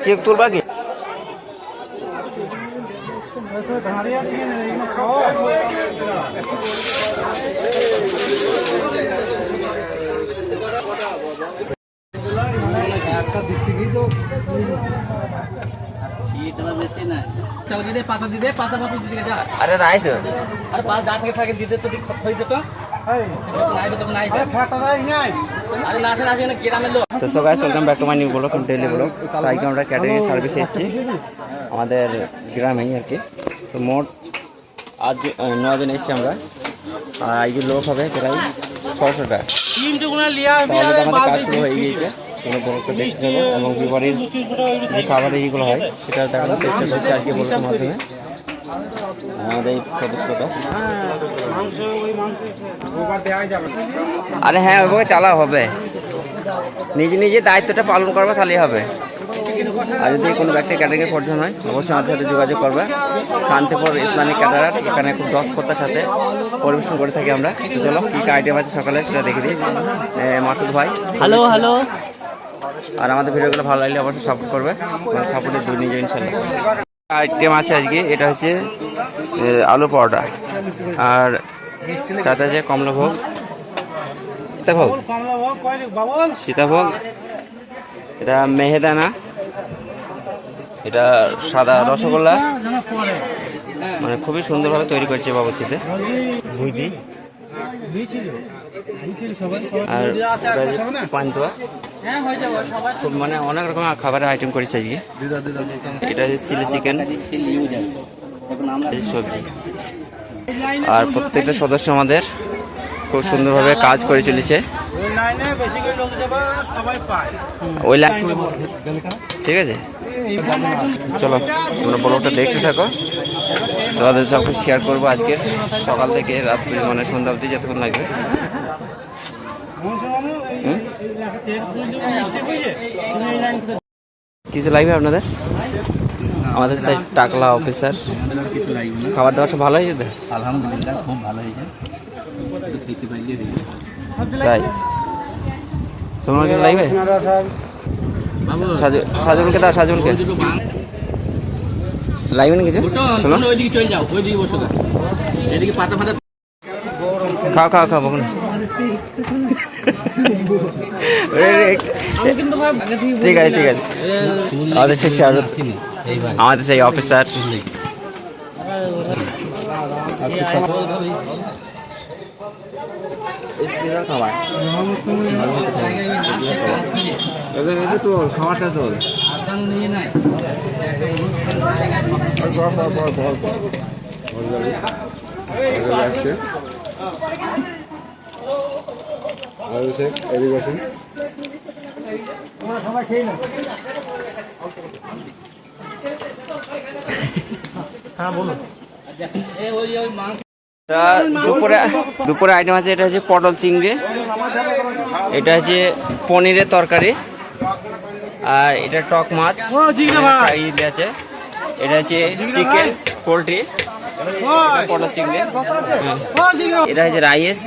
Cake তুলবা কি? अरे rice अरे पास जा के दीदे तो खई दे तो তো so guys welcome back to my new blog daily blog. তাই আমরা ক্যাটারিং সার্ভিসে এসেছি আমাদের গ্রামেই আর কি। তো মোট আজ 9 জন এসেছি আমরা। আর এই লোক হবে প্রায় 600টা। আমাদের কাজ শুরু হয়ে গিয়েছে। কোনো ব্লগটা দেখতে দেবো এবং বিবারের যে খাবারের এইগুলো হয় সেটা দেখানোর চেষ্টা করছি আর কি ব্লগের মাধ্যমে। আমাদের সদস্যটা আরে হ্যাঁ ওইভাবে চালা হবে, নিজে নিজে দায়িত্বটা পালন করবে তাহলেই হবে। আর যদি কোনো ব্যক্তি ক্যাটারিংয়ের প্রয়োজন হয় অবশ্যই আমাদের সাথে যোগাযোগ করবে। শান্তিপুর ইসলামিক ক্যাটারার এখানে খুব দক্ষতার সাথে পরিবেশন করে থাকি আমরা। চলো কী কী আইটেম আছে সকালে সেটা দেখে দিই। মাসুদ ভাই হ্যালো হ্যালো। আর আমাদের ভিডিওগুলো ভালো লাগলে অবশ্যই সাপোর্ট করবে, সাপোর্টের দুই নিজে ইনশাল্লাহ। আইটেম আছে আজকে, এটা হচ্ছে আলু পরোটা আর সাথে আছে কমলাভোগ, সীতাভোগ, সীতাভোগ, এটা মেহেদানা, এটা সাদা রসগোল্লা, মানে খুবই সুন্দরভাবে তৈরি করছে বাবুচিতে বুঝি। আর পান্তুয়া, খুব মানে অনেক রকম খাবারের আইটেম করেছে আজকে। এটা হচ্ছে চিলি চিকেন, সবজি। আর প্রত্যেকটা সদস্য আমাদের খুব সুন্দরভাবে কাজ করে চলেছে ওই লাইন। ঠিক আছে, চলো তোমরা ব্লগটা দেখতে থাকো। তোমাদের সব কিছু শেয়ার করবো আজকের সকাল থেকে রাত মানে সন্ধ্যা অবধি যতক্ষণ লাগবে। কিছু লাগবে আপনাদের? আমাদের সাইড টাকলা অফিসার খাবার দাবার সব ভালো হয়েছে তো? আলহামদুলিল্লাহ খুব ভালো হয়েছে। তাই তোমার কিছু লাগবে? সাজুনকে দাও, সাজুনকে লাগবে না কিছু? শোনো খাও খাও খাও বকুন। ঠিক আছে ঠিক আছে। আমাদের সেই আমাদের সেই অফিসার খাবারটা তো দুপুরে আইটেম আছে। এটা হচ্ছে পটল চিংড়ি, এটা হচ্ছে পনিরের তরকারি, আর এটা টক মাছ আছে, এটা হচ্ছে চিকেন পোলট্রি, পটল চিংড়ি, এটা হচ্ছে রাইস,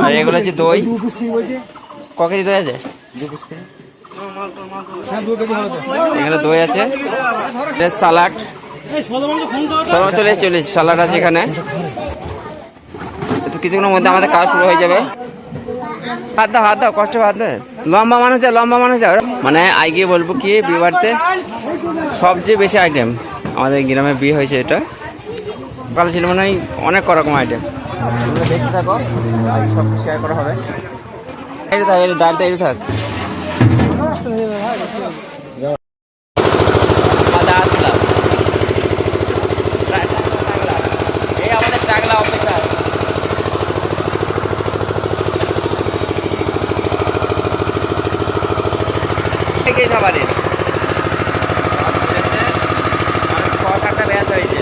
আর এগুলো হচ্ছে দই। ক কেজি দই আছে? এখানে দই আছে, সালাড চলে এসেছে, সালাড আছে এখানে। কিছুক্ষণের মধ্যে আমাদের কাজ শুরু হয়ে যাবে। হাত দাও হাত দাও, কষ্ট হাত দাও। লম্বা মানুষ যায়, লম্বা মানুষ যায়। মানে আগে বলবো কি বিবাহতে সবচেয়ে বেশি আইটেম আমাদের গ্রামে বিয়ে হয়েছে। এটা সকালে ছিল মানে অনেক রকম আইটেম। দেখতে থাকো, সব শেয়ার করা হবে। ডালটা এই থাক। এই আমাদের টাকলা অফিসার। খাবারের 6-7টা ব্যাচ হয়েছে।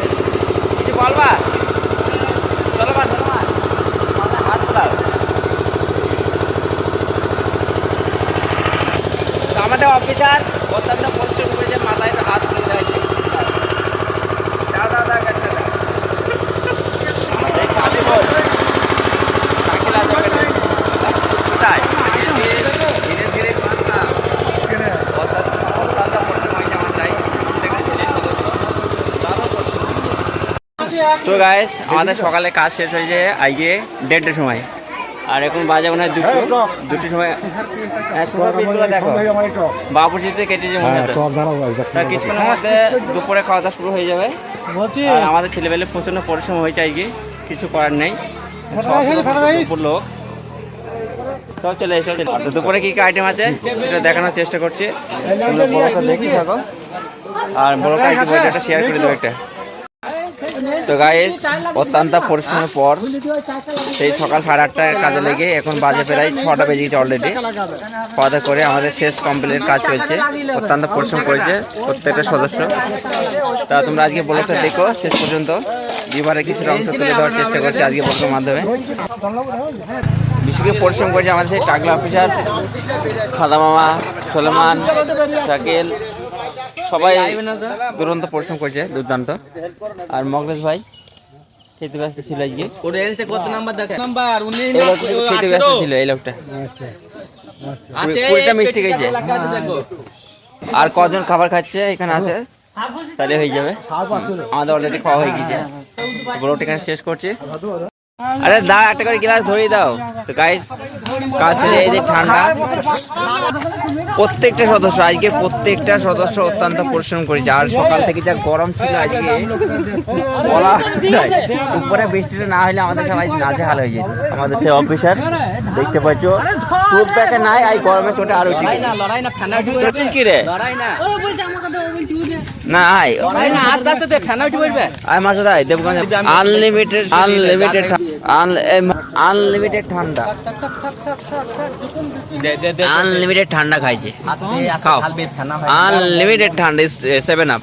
কিছু বলবা? চলো বা হাত তোলাও। আমাদের অফিসার অত্যন্ত পরিশ্রম করেছে, মাথায় হাত তুলে দেয়। এই সাথে বল তো গাইস আমাদের সকালে কাজ শেষ হয়েছে আজকে 1:30টার সময়, আর এখন বাজে মনে হয় দুটোর সময়। দেখো বাবুর্চিতে কেটেছে মনে হয়, তা কিছুক্ষণের মধ্যে দুপুরে খাওয়া দাওয়া শুরু হয়ে যাবে। আর আমাদের ছেলেবেলে প্রচণ্ড পরিশ্রম হয়েছে আজকে, কিছু করার নেই। দুপুর লোক সব চলে এসে দুপুরে কী কী আইটেম আছে সেটা দেখানোর চেষ্টা করছি। তোমরা বড়টা দেখি থাকো, আর বড়টা একটু বইটা শেয়ার করে দেবো একটা। তো গাইস অত্যন্ত পরিশ্রমের পর সেই সকাল 8:30টায় কাজে লেগে এখন বাজে প্রায় 6টা বেজে গেছে অলরেডি। খাওয়া দাওয়া করে আমাদের শেষ কমপ্লিট কাজ চলছে। অত্যন্ত পরিশ্রম করেছে প্রত্যেকটা সদস্য। তা তোমরা আজকে বলতে দেখো শেষ পর্যন্ত, এবারে কিছুটা অংশ তুলে দেওয়ার চেষ্টা করছি আজকে বলতের মাধ্যমে। বিশেষ করে পরিশ্রম করেছে আমাদের সেই টাকলা অফিসার খাদা মামা, সোলেমান, শাকিল, সবাই দুরন্ত পরিশ্রম করছে, দুর্দান্ত। আর মগলেশ ভাই খেতে ব্যস্ত ছিল আজকে, খেতে ব্যস্ত ছিল এই লোকটা। 20টা মিষ্টি খেয়েছে। আর কজন খাবার খাচ্ছে এখানে আছে, তাহলে হয়ে যাবে। আমাদের অলরেডি খাওয়া হয়ে গেছে। বড় এখানে শেষ করছি। আরে দা একটা করে গ্লাস ধরিয়ে দাও। তো গাইস কাজ শেষে এই যে ঠান্ডা, প্রত্যেকটা সদস্য আজকে প্রত্যেকটা সদস্য অত্যন্ত পরিশ্রম করেছে। আর সকাল থেকে যা গরম ছিল আজকে বলা যায়। উপরে বৃষ্টিটা না হলে আমাদের সবাই নাজেহাল হয়ে যেত। আমাদের সে অফিসার দেখতে পাচ্ছ টুপ ব্যাকে নাই, এই গরমে চোটে আরো ঠিক কি রে না আয় আস্তে আস্তে ফ্যানা উঠে পড়বে। আয় মাসুদ আয় দেবগঞ্জ আনলিমিটেড ঠান্ডা, আনলিমিটেড ঠান্ডা খাইছে। খাও আনলিমিটেড ঠান্ডা 7 আপ।